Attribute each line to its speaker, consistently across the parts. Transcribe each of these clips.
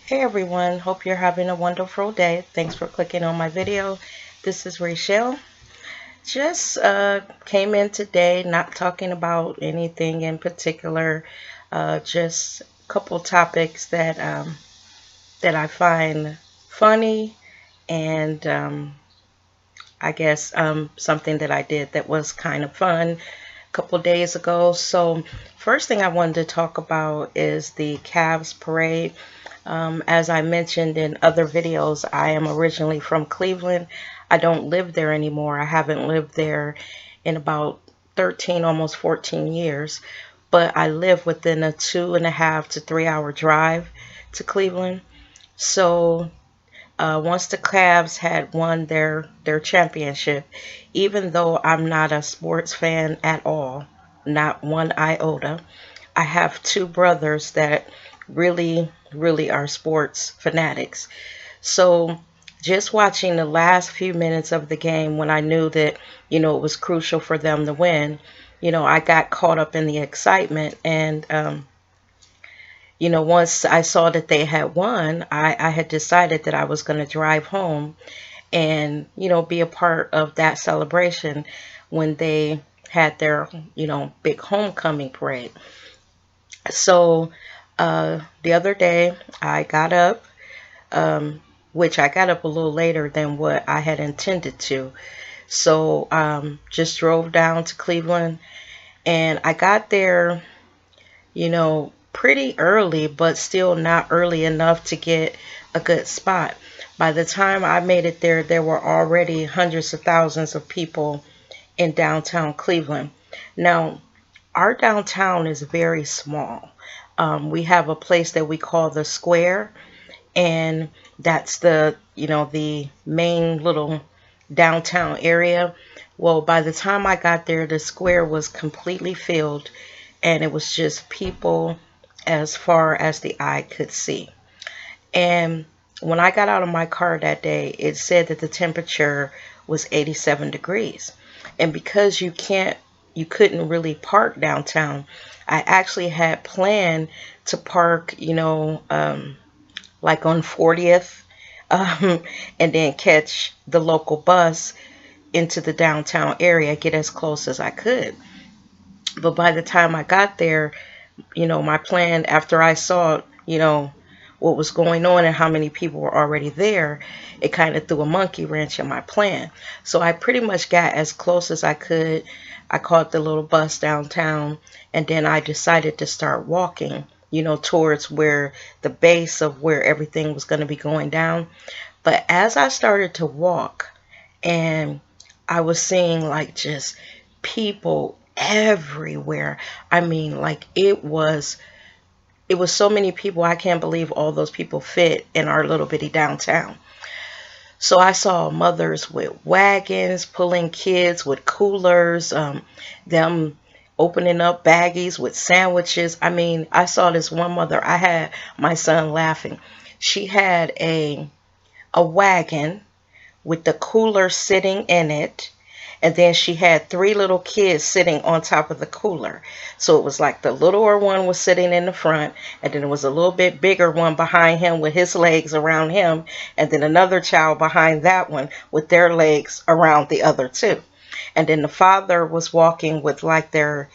Speaker 1: Hey everyone, hope you're having a wonderful day. Thanks for clicking on my video. This is Rachel. Just came in today, not talking about anything in particular, just a couple topics that I find funny and I guess something that I did that was kind of fun a couple days ago. So first thing I wanted to talk about is the Cavs parade. As I mentioned in other videos, I am originally from Cleveland. I don't live there anymore. I haven't lived there in about 13, almost 14 years. But I live within a 2.5 to 3 hour drive to Cleveland. So once the Cavs had won their championship, even though I'm not a sports fan at all, not one iota, I have two brothers that really are sports fanatics. So just watching the last few minutes of the game when I knew that, it was crucial for them to win, I got caught up in the excitement. And, once I saw that they had won, I had decided that I was going to drive home and, be a part of that celebration when they had their, big homecoming parade. So the other day I got up, which I got up a little later than what I had intended to. So just drove down to Cleveland and I got there, pretty early, but still not early enough to get a good spot. By the time I made it there, there were already hundreds of thousands of people in downtown Cleveland. Now, our downtown is very small. We have a place that we call the square, and that's the main little downtown area. Well, by the time I got there, the square was completely filled, and it was just people as far as the eye could see. And when I got out of my car that day, it said that the temperature was 87 degrees. And because you couldn't really park downtown, I actually had planned to park, like on 40th, and then catch the local bus into the downtown area, get as close as I could. But by the time I got there, my plan after I saw, what was going on and how many people were already there, it kind of threw a monkey wrench in my plan. So I pretty much got as close as I could. I caught the little bus downtown and then I decided to start walking, towards where the base of where everything was going to be going down. But as I started to walk and I was seeing like just people everywhere. I mean, like it was so many people. I can't believe all those people fit in our little bitty downtown. So I saw mothers with wagons pulling kids with coolers, them opening up baggies with sandwiches. I mean, I saw this one mother. I had my son laughing. She had a wagon with the cooler sitting in it. And then she had three little kids sitting on top of the cooler. So it was like the littler one was sitting in the front, and then there was a little bit bigger one behind him with his legs around him, and then another child behind that one with their legs around the other two. And then the father was walking with like their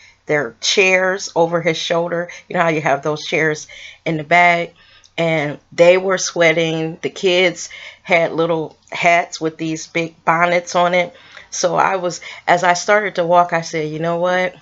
Speaker 1: chairs over his shoulder. You know how you have those chairs in the bag? And they were sweating. The kids had little hats with these big bonnets on it. So as I started to walk, I said, you know what?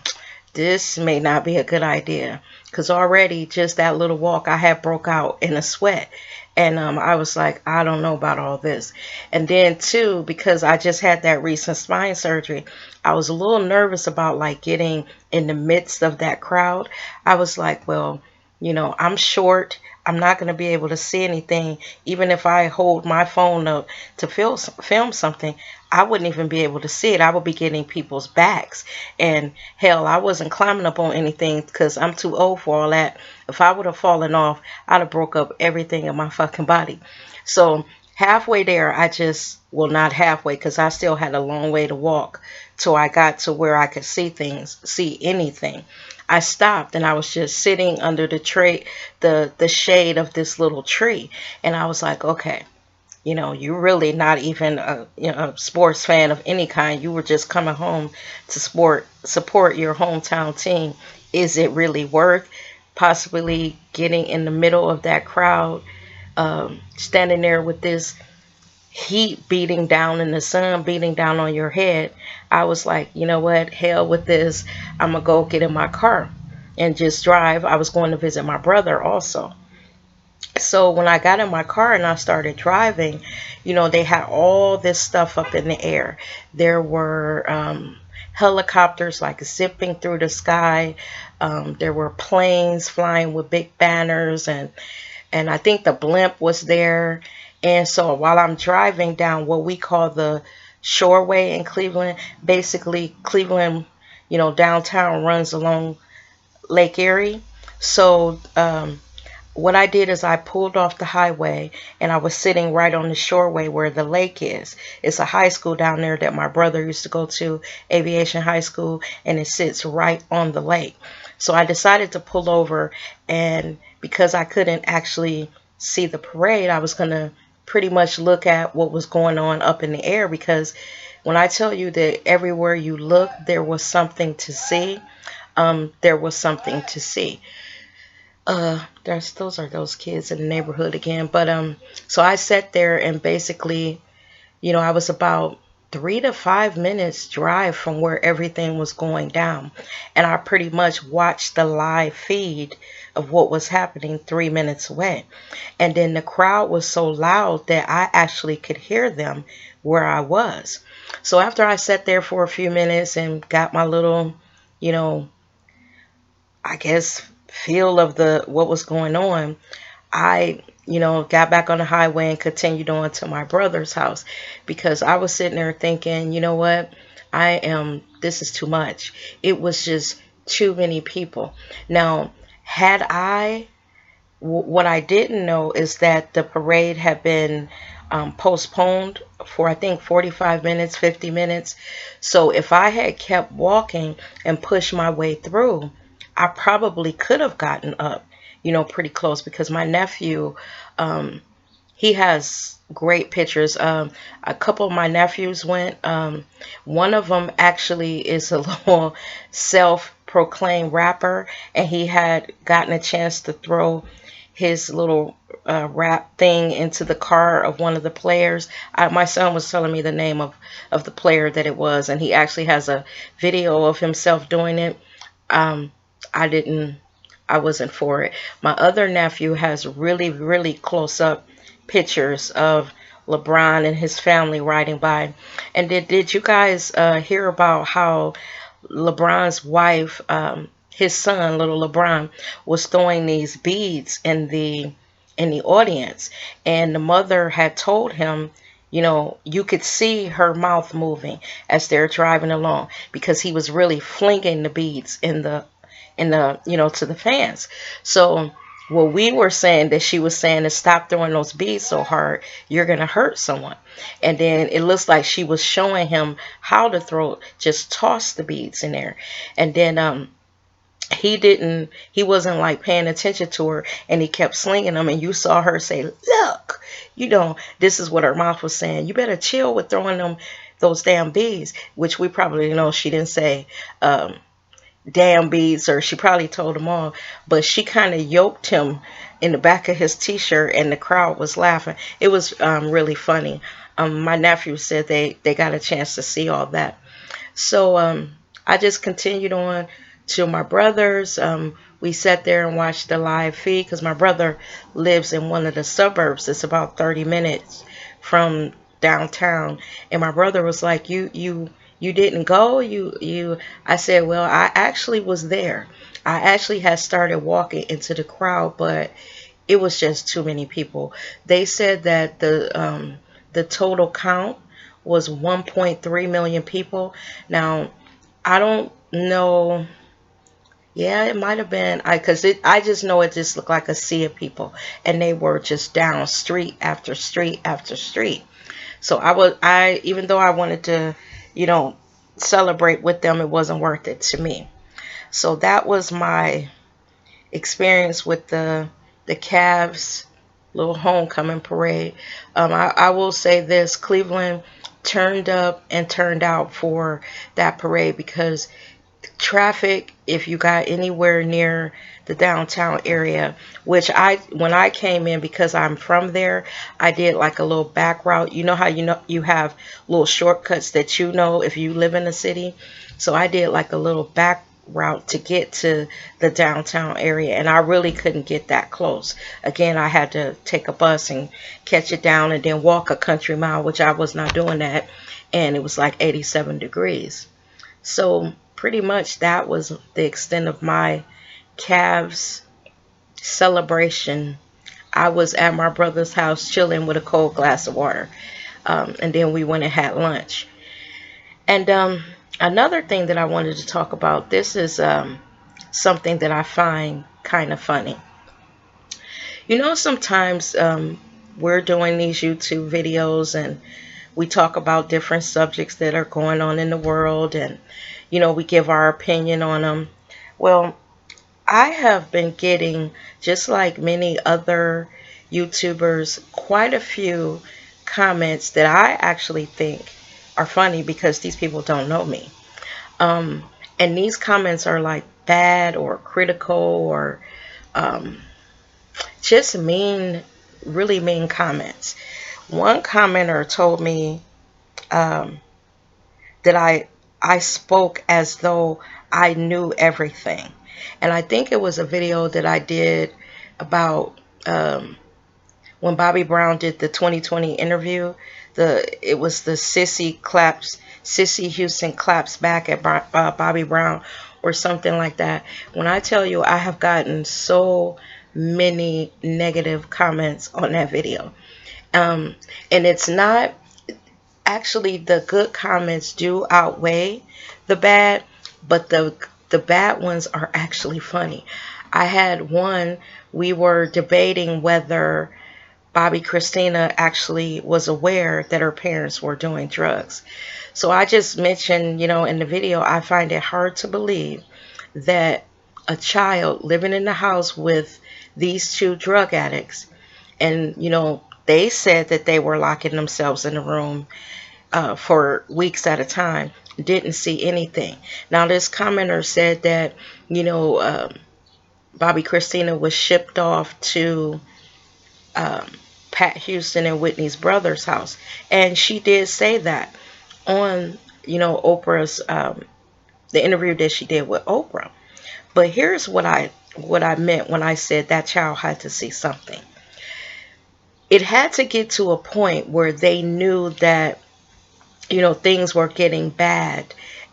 Speaker 1: This may not be a good idea. Because already just that little walk, I had broke out in a sweat. And I was like, I don't know about all this. And then too, because I just had that recent spine surgery, I was a little nervous about like getting in the midst of that crowd. I was like, well, I'm short. I'm not going to be able to see anything. Even if I hold my phone up to film something, I wouldn't even be able to see it. I would be getting people's backs. And hell, I wasn't climbing up on anything because I'm too old for all that. If I would have fallen off, I'd have broke up everything in my fucking body. So halfway there, well, not halfway because I still had a long way to walk till I got to where I could see anything. I stopped and I was just sitting under the tree, the shade of this little tree. And I was like, okay, you're really not even a sports fan of any kind. You were just coming home to support your hometown team. Is it really worth possibly getting in the middle of that crowd, standing there with this heat beating down and the sun beating down on your head? I was like, you know what? Hell with this. I'm going to go get in my car and just drive. I was going to visit my brother also. So when I got in my car and I started driving, they had all this stuff up in the air. There were helicopters like zipping through the sky. There were planes flying with big banners, and I think the blimp was there. And so while I'm driving down what we call the Shoreway in Cleveland, basically Cleveland, downtown runs along Lake Erie. So what I did is I pulled off the highway and I was sitting right on the shoreway where the lake is. It's a high school down there that my brother used to go to, Aviation High School, and it sits right on the lake. So I decided to pull over, and because I couldn't actually see the parade, I was going to pretty much look at what was going on up in the air, because when I tell you that everywhere you look, there was something to see, there was something to see. Those are those kids in the neighborhood again. But so I sat there and basically, I was about 3 to 5 minutes drive from where everything was going down, and I pretty much watched the live feed of what was happening 3 minutes away. And then the crowd was so loud that I actually could hear them where I was. So after I sat there for a few minutes and got my little, I guess, feel of what was going on, I, got back on the highway and continued on to my brother's house, because I was sitting there thinking, you know what, this is too much. It was just too many people. Now, what I didn't know is that the parade had been postponed for, I think, 45 minutes, 50 minutes. So if I had kept walking and pushed my way through, I probably could have gotten up, pretty close, because my nephew, he has great pictures. A couple of my nephews went. One of them actually is a little self-proclaimed rapper, and he had gotten a chance to throw his little rap thing into the car of one of the players. My son was telling me the name of the player that it was, and he actually has a video of himself doing it. I wasn't for it. My other nephew has really, really close up pictures of LeBron and his family riding by. And did you guys hear about how LeBron's wife, his son, little LeBron, was throwing these beads in the audience, and the mother had told him, you could see her mouth moving as they're driving along, because he was really flinging the beads in the to the fans. So what we were saying, that she was saying, is stop throwing those beads so hard, you're gonna hurt someone. And then it looks like she was showing him how to throw, just toss the beads in there. And then he wasn't like paying attention to her, and he kept slinging them, and you saw her say, look, this is what her mouth was saying, you better chill with throwing those damn beads, which we probably know she didn't say damn beads, or she probably told them all, but she kind of yoked him in the back of his t-shirt, and the crowd was laughing. It was really funny. My nephew said they got a chance to see all that. So I just continued on to my brother's. We sat there and watched the live feed, because my brother lives in one of the suburbs. It's about 30 minutes from downtown. And my brother was like, you didn't go? I said, well, I actually was there. I actually had started walking into the crowd, but it was just too many people. They said that the total count was 1.3 million people. Now, I don't know. Yeah, it might have been, I just know it just looked like a sea of people, and they were just down street after street after street. So even though I wanted to, celebrate with them, it wasn't worth it to me. So that was my experience with the Cavs little homecoming parade. I will say this: Cleveland turned up and turned out for that parade, because traffic, if you got anywhere near the downtown area, which when I came in, because I'm from there, I did like a little back route. You know how you have little shortcuts that if you live in the city. So I did like a little back route to get to the downtown area, and I really couldn't get that close. Again, I had to take a bus and catch it down and then walk a country mile, which I was not doing that, and it was like 87 degrees. So pretty much that was the extent of my Cavs celebration. I was at my brother's house chilling with a cold glass of water. And then we went and had lunch. And another thing that I wanted to talk about, this is something that I find kind of funny. Sometimes we're doing these YouTube videos and we talk about different subjects that are going on in the world, and we give our opinion on them. Well, I have been getting, just like many other YouTubers, quite a few comments that I actually think are funny because these people don't know me. And these comments are like bad or critical or just mean, really mean comments. One commenter told me that I spoke as though I knew everything. And I think it was a video that I did about when Bobby Brown did the 2020 interview. It was the Sissy Houston claps back at Bobby Brown or something like that. When I tell you, I have gotten so many negative comments on that video. And it's not, actually, the good comments do outweigh the bad, but the bad ones are actually funny. I had one, we were debating whether Bobby Christina actually was aware that her parents were doing drugs. So I just mentioned, in the video, I find it hard to believe that a child living in the house with these two drug addicts, and, they said that they were locking themselves in a room for weeks at a time, didn't see anything. Now, this commenter said that, Bobby Christina was shipped off to Pat Houston and Whitney's brother's house. And she did say that on, Oprah's, the interview that she did with Oprah. But here's what I meant when I said that child had to see something. It had to get to a point where they knew that, things were getting bad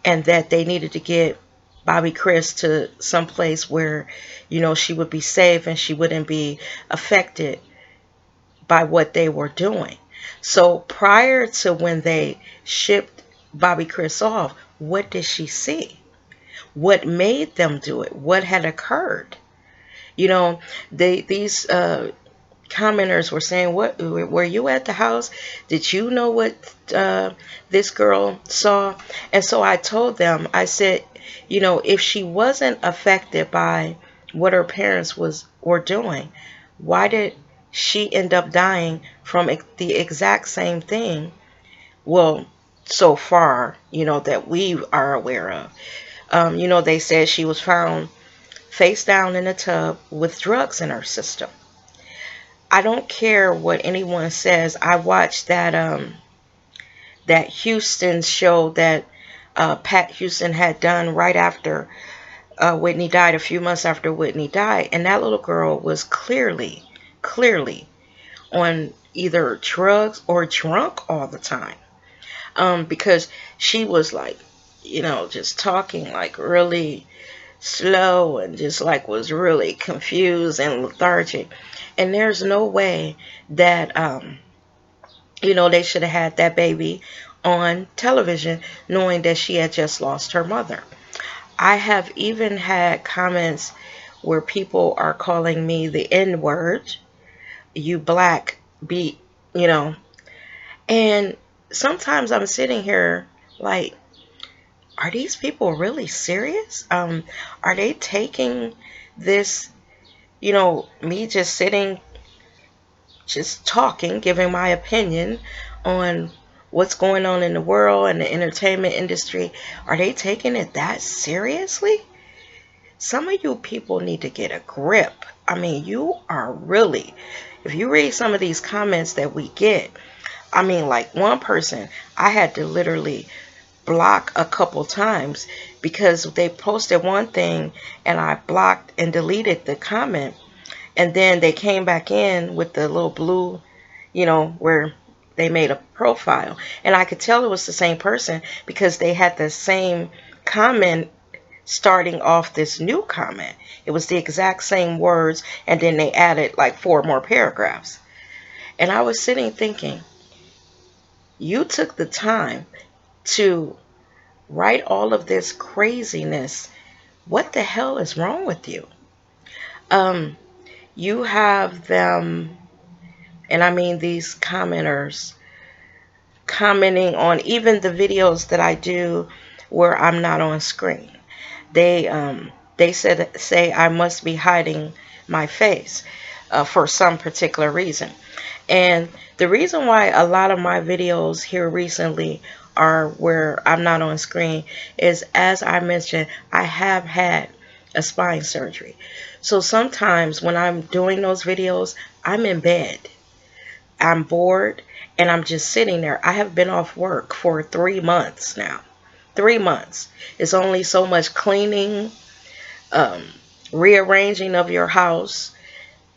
Speaker 1: and that they needed to get Bobby Chris to some place where, she would be safe and she wouldn't be affected by what they were doing. So prior to when they shipped Bobby Chris off, what did she see? What made them do it? What had occurred? These commenters were saying, "What, were you at the house? Did you know what this girl saw?" And so I told them, I said, if she wasn't affected by what her parents were doing, why did she end up dying from the exact same thing? Well, so far, that we are aware of. They said she was found face down in a tub with drugs in her system. I don't care what anyone says. I watched that Houston show that Pat Houston had done right after Whitney died, a few months after Whitney died, and that little girl was clearly on either drugs or drunk all the time, because she was like, just talking like really slow and just like was really confused and lethargic. And there's no way that they should have had that baby on television knowing that she had just lost her mother. I have even had comments where people are calling me the N word, you black beat, and sometimes I'm sitting here like, are these people really serious? Are they taking this, me just sitting, just talking, giving my opinion on what's going on in the world and the entertainment industry, are they taking it that seriously? Some of you people need to get a grip. I mean, you are really, if you read some of these comments that we get, I mean, like one person, I had to literally block a couple times because they posted one thing and I blocked and deleted the comment. And then they came back in with the little blue, where they made a profile. And I could tell it was the same person because they had the same comment starting off this new comment. It was the exact same words, and then they added like 4 more paragraphs. And I was sitting thinking, you took the time to write all of this craziness. What the hell is wrong with you? You have them, and I mean these commenters, commenting on even the videos that I do where I'm not on screen. They say I must be hiding my face for some particular reason. And the reason why a lot of my videos here recently are where I'm not on screen is, as I mentioned, I have had a spine surgery. So sometimes when I'm doing those videos, I'm in bed, I'm bored, and I'm just sitting there. I have been off work for 3 months now. 3 months. It's only so much cleaning, um, rearranging of your house,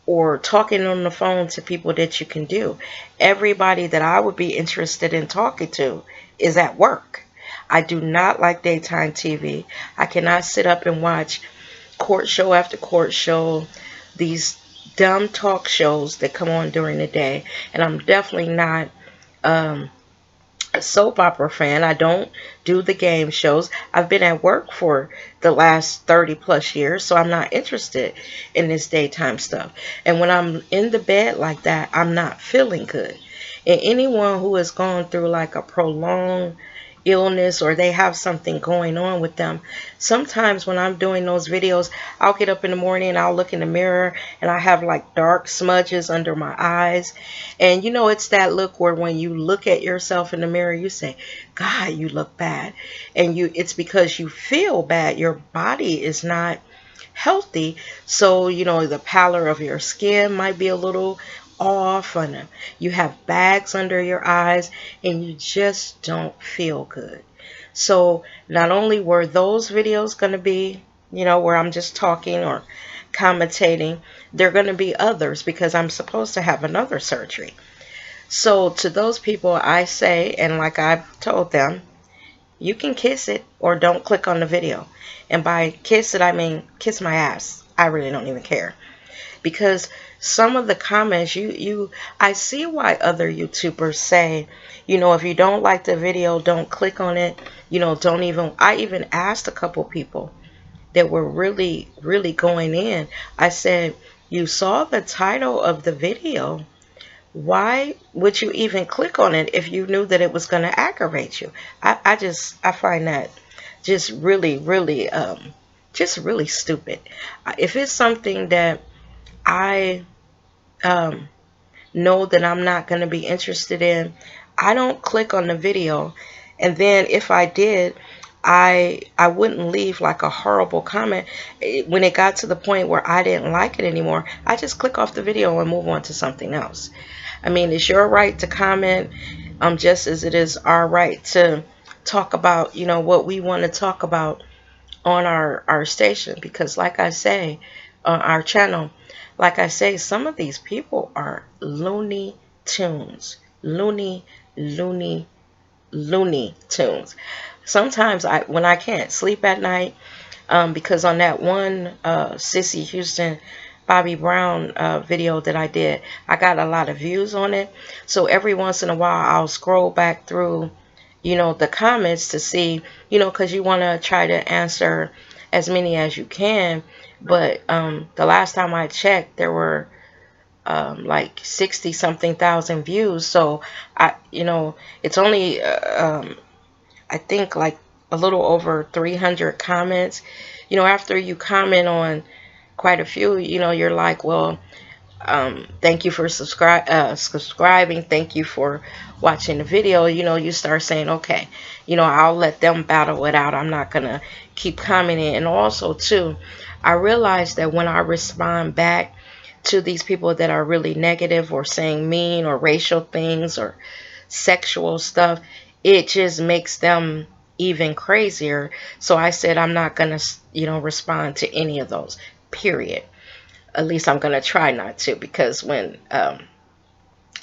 Speaker 1: or talking on the phone to people that you can do. Everybody that I would be interested in talking to is at work. I do not like daytime TV. I cannot sit up and watch court show after court show, these dumb talk shows that come on during the day. And I'm definitely not um, a soap opera fan. I don't do the game shows. I've been at work for the last 30 plus years, so I'm not interested in this daytime stuff. And when I'm in the bed like that, I'm not feeling good. And anyone who has gone through like a prolonged illness, or they have something going on with them, sometimes when I'm doing those videos, I'll get up in the morning and I'll look in the mirror and I have like dark smudges under my eyes. And it's that look where when you look at yourself in the mirror, you say, God, you look bad. And it's because you feel bad. Your body is not healthy. So, the pallor of your skin might be a little off, and you have bags under your eyes, and you just don't feel good. So not only were those videos going to be, where I'm just talking or commentating, there are going to be others because I'm supposed to have another surgery. So to those people, I say, and like I've told them, you can kiss it or don't click on the video. And by kiss it, I mean kiss my ass. I really don't even care. Because some of the comments, I see why other YouTubers say, if you don't like the video, don't click on it. I even asked a couple people that were really, really going in. I said, you saw the title of the video. Why would you even click on it if you knew that it was going to aggravate you? I find that just really, really, just really stupid. If it's something that I know that I'm not going to be interested in, I don't click on the video. And then if I did, I wouldn't leave like a horrible comment. When it got to the point where I didn't like it anymore, I just click off the video and move on to something else. I mean, it's your right to comment, just as it is our right to talk about, what we want to talk about on our station. Because like I say, on our channel, like I say, some of these people are Looney Tunes. Looney, Looney, Looney Tunes. Sometimes when I can't sleep at night, because on that one Sissy Houston Bobby Brown video that I did, I got a lot of views on it. So every once in a while I'll scroll back through, the comments to see, because you want to try to answer as many as you can. But the last time I checked, there were like 60 something thousand views. So it's only I think like a little over 300 comments. You know, after you comment on quite a few, you know, you're like, well, thank you for subscribing. Thank you for watching the video. You know, you start saying, okay, you know, I'll let them battle it out. I'm not going to keep commenting. And also, too, I realized that when I respond back to these people that are really negative or saying mean or racial things or sexual stuff, it just makes them even crazier. So I said, I'm not going to, you know, respond to any of those, period. At least I'm going to try not to, because when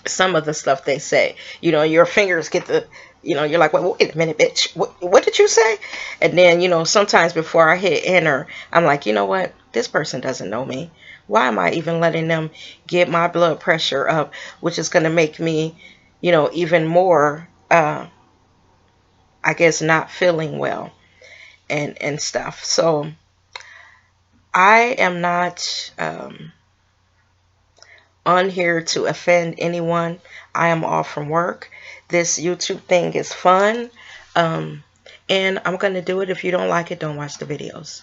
Speaker 1: some of the stuff they say, you know, your fingers get the, you know, you're like, wait a minute, bitch, what did you say? And then, you know, sometimes before I hit enter, I'm like, you know what, this person doesn't know me. Why am I even letting them get my blood pressure up, which is going to make me, you know, even more, I guess, not feeling well and stuff. So I am not on here to offend anyone. I am off from work. This YouTube thing is fun. And I'm going to do it. If you don't like it, don't watch the videos.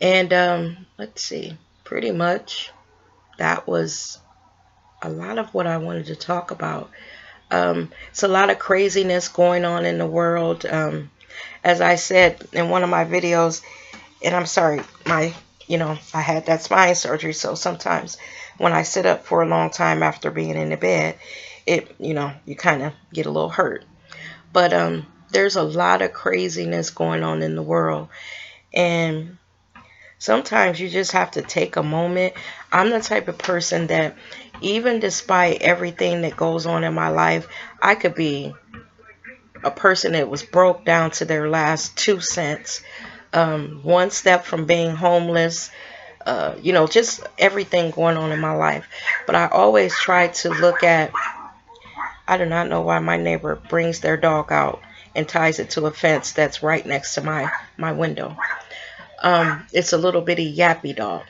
Speaker 1: And let's see. Pretty much that was a lot of what I wanted to talk about. It's a lot of craziness going on in the world. As I said in one of my videos, and I'm sorry, you know, I had that spine surgery, so sometimes when I sit up for a long time after being in the bed, you know, you kind of get a little hurt. But there's a lot of craziness going on in the world, and sometimes you just have to take a moment. I'm the type of person that even despite everything that goes on in my life, I could be a person that was broke down to their last 2 cents, one step from being homeless, you know, just everything going on in my life. But I always try to look at, I do not know why my neighbor brings their dog out and ties it to a fence that's right next to my window. It's a little bitty yappy dog.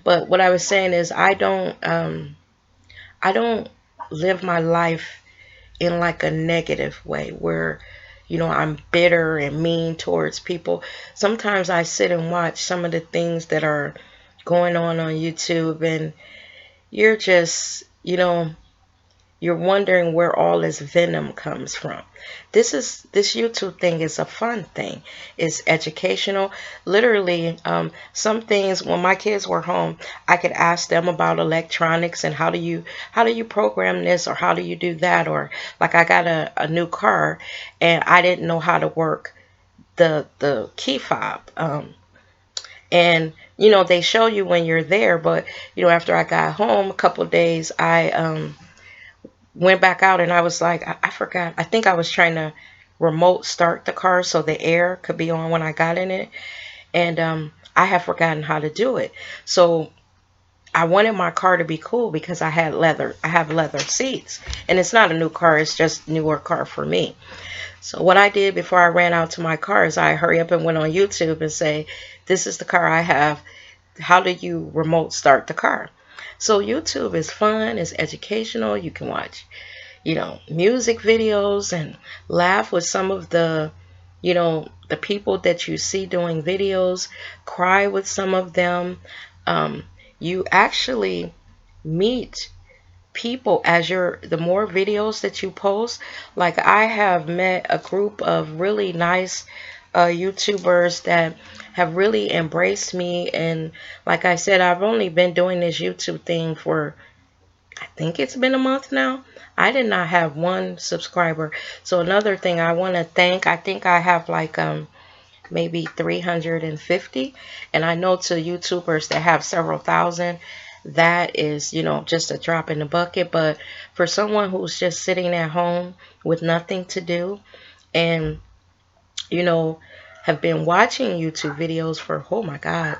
Speaker 1: But what I was saying is I don't live my life in like a negative way where, you know, I'm bitter and mean towards people. Sometimes I sit and watch some of the things that are going on YouTube, and you're just, you know, you're wondering where all this venom comes from. This YouTube thing is a fun thing. It's educational. Literally, some things when my kids were home, I could ask them about electronics and how do you program this, or how do you do that, or like I got a new car and I didn't know how to work the key fob. And you know, they show you when you're there, but you know, after I got home a couple of days, I went back out and I was like, I forgot. I think I was trying to remote start the car so the air could be on when I got in it. And I had forgotten how to do it. So I wanted my car to be cool because I have leather seats. And it's not a new car, it's just a newer car for me. So what I did before I ran out to my car is I hurry up and went on YouTube and say, this is the car I have. How do you remote start the car? So YouTube is fun, it's educational. You can watch, you know, music videos and laugh with some of the, you know, the people that you see doing videos, cry with some of them. You actually meet people as the more videos that you post. Like I have met a group of really nice YouTubers that have really embraced me, and like I said, I've only been doing this YouTube thing for, I think it's been a month now. I did not have one subscriber. So another thing I want to thank, I think I have like maybe 350, and I know to YouTubers that have several thousand, that is, you know, just a drop in the bucket. But for someone who's just sitting at home with nothing to do, and you know, have been watching YouTube videos for, oh my God,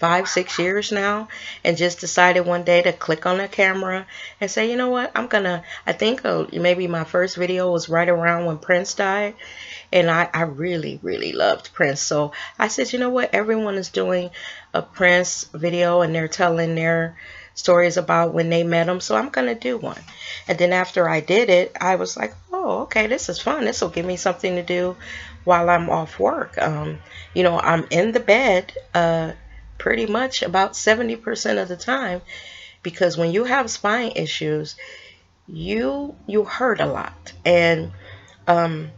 Speaker 1: 5-6 years now, and just decided one day to click on the camera and say, you know what, I think maybe my first video was right around when Prince died, and I really, really loved Prince. So I said, you know what, everyone is doing a Prince video and they're telling their stories about when they met them. So I'm going to do one. And then after I did it, I was like, oh, okay, this is fun. This will give me something to do while I'm off work. I'm in the bed pretty much about 70% of the time, because when you have spine issues, you hurt a lot. And um,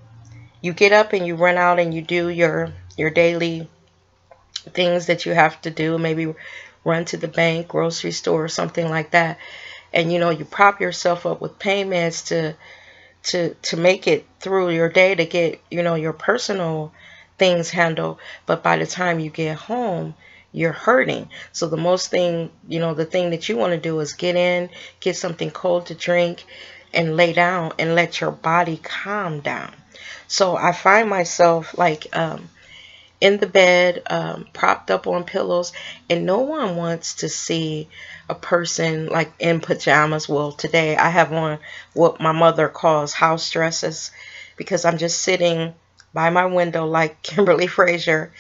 Speaker 1: you get up and you run out and you do your daily things that you have to do, maybe run to the bank, grocery store, or something like that. And you prop yourself up with pain meds to make it through your day, to get your personal things handled. But by the time you get home, you're hurting. So the most thing, the thing that you want to do is get in, get something cold to drink, and lay down and let your body calm down. So I find myself like in the bed, propped up on pillows, and no one wants to see a person like in pajamas. Well, today I have on what my mother calls house dresses, because I'm just sitting by my window like Kimberly Frazier.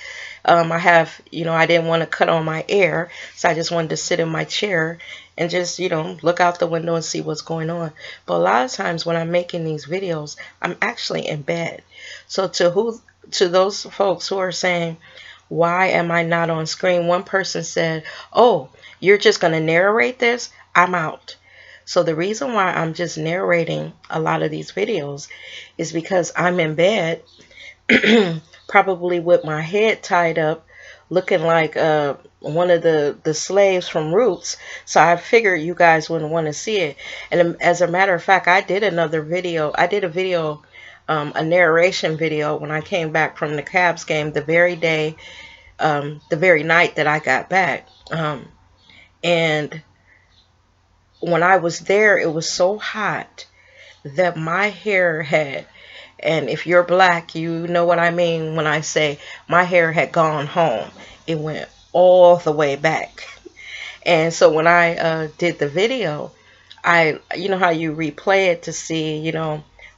Speaker 1: I have, I didn't want to cut on my air, so I just wanted to sit in my chair and just, look out the window and see what's going on. But a lot of times when I'm making these videos, I'm actually in bed. So to those folks who are saying, why am I not on screen? One person said, oh, you're just going to narrate this? I'm out. So the reason why I'm just narrating a lot of these videos is because I'm in bed, probably with my head tied up, looking like one of the slaves from Roots. So I figured you guys wouldn't want to see it. And as a matter of fact, I did another video. I did a video, a narration video, when I came back from the Cavs game the very day, the very night that I got back. And when I was there, it was so hot that my hair had, and if you're black, you know what I mean when I say my hair had gone home. It went all the way back. And so when I did the video, you know how you replay it to see,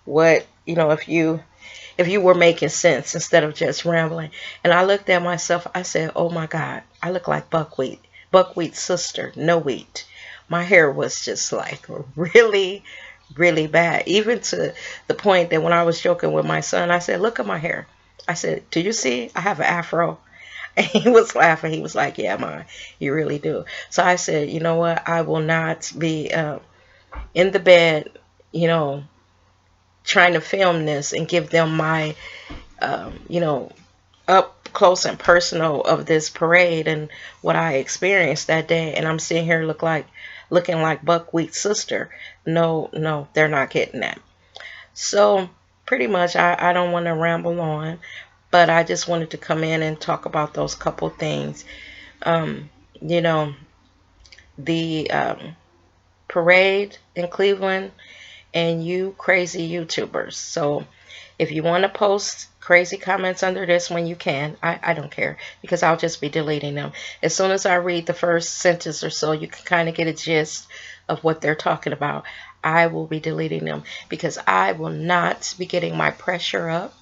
Speaker 1: what, if you were making sense instead of just rambling. And I looked at myself, I said, oh my God, I look like buckwheat. Buckwheat's sister, no wheat. My hair was just like really, really bad. Even to the point that when I was joking with my son, I said, look at my hair. I said, do you see? I have an afro. And he was laughing. He was like, yeah, Ma, you really do. So I said, you know what? I will not be in the bed, trying to film this and give them my, up close and personal of this parade and what I experienced that day. And I'm sitting here looking like Buckwheat's sister. No, they're not getting that. So pretty much I don't want to ramble on, but I just wanted to come in and talk about those couple things. Um, you know, the parade in Cleveland, and you crazy YouTubers. So if you want to post crazy comments under this when you can, I don't care, because I'll just be deleting them. As soon as I read the first sentence or so, you can kind of get a gist of what they're talking about. I will be deleting them because I will not be getting my pressure up.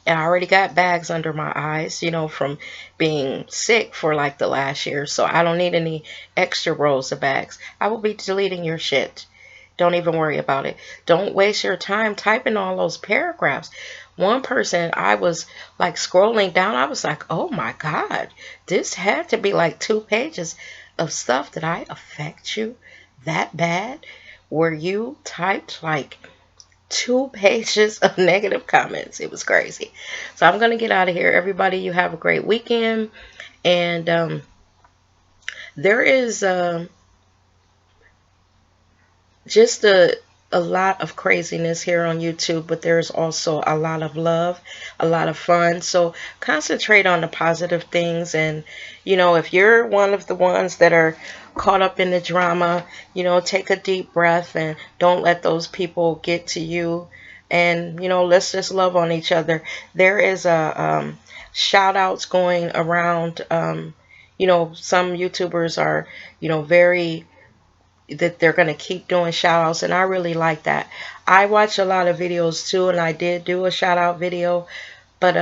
Speaker 1: And I already got bags under my eyes, from being sick for like the last year. So I don't need any extra rows of bags. I will be deleting your shit. Don't even worry about it. Don't waste your time typing all those paragraphs. One person, I was like scrolling down. I was like, oh my God, this had to be like 2 pages of stuff. Did I affect you that bad? Where you typed like 2 pages of negative comments? It was crazy. So I'm going to get out of here. Everybody, you have a great weekend. And there is just a lot of craziness here on YouTube, but there's also a lot of love, a lot of fun. So concentrate on the positive things. And, if you're one of the ones that are caught up in the drama, take a deep breath and don't let those people get to you. And, let's just love on each other. There is a shout outs going around. Some YouTubers are, very, that they're going to keep doing shout outs, and I really like that. I watch a lot of videos too, and I did do a shout out video, but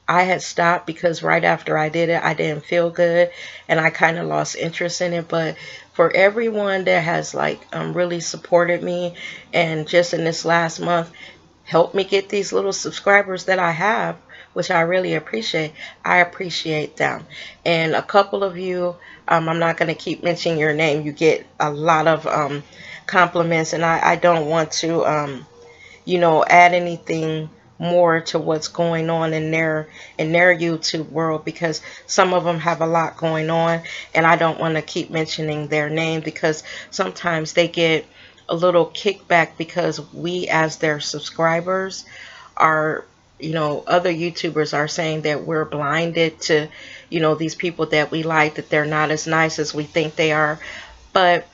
Speaker 1: I had stopped because right after I did it, I didn't feel good and I kind of lost interest in it. But for everyone that has like really supported me and just in this last month helped me get these little subscribers that I have, which I really appreciate, I appreciate them. And a couple of you, I'm not going to keep mentioning your name. You get a lot of compliments, and I don't want to add anything more to what's going on in their YouTube world, because some of them have a lot going on and I don't want to keep mentioning their name because sometimes they get a little kickback because we as their subscribers are, other YouTubers are saying that we're blinded to, these people that we like, that they're not as nice as we think they are. But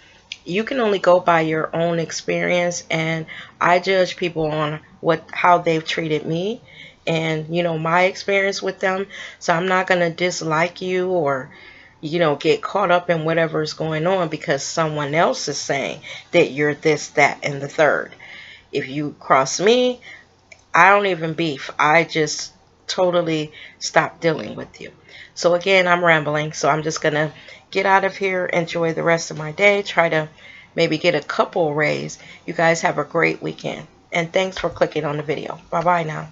Speaker 1: you can only go by your own experience, and I judge people on how they've treated me and my experience with them. So I'm not going to dislike you or get caught up in whatever's going on because someone else is saying that you're this, that, and the third. If you cross me, I don't even beef. I just totally stop dealing with you. So again, I'm rambling. So I'm just going to get out of here, enjoy the rest of my day, try to maybe get a couple raised. You guys have a great weekend. And thanks for clicking on the video. Bye-bye now.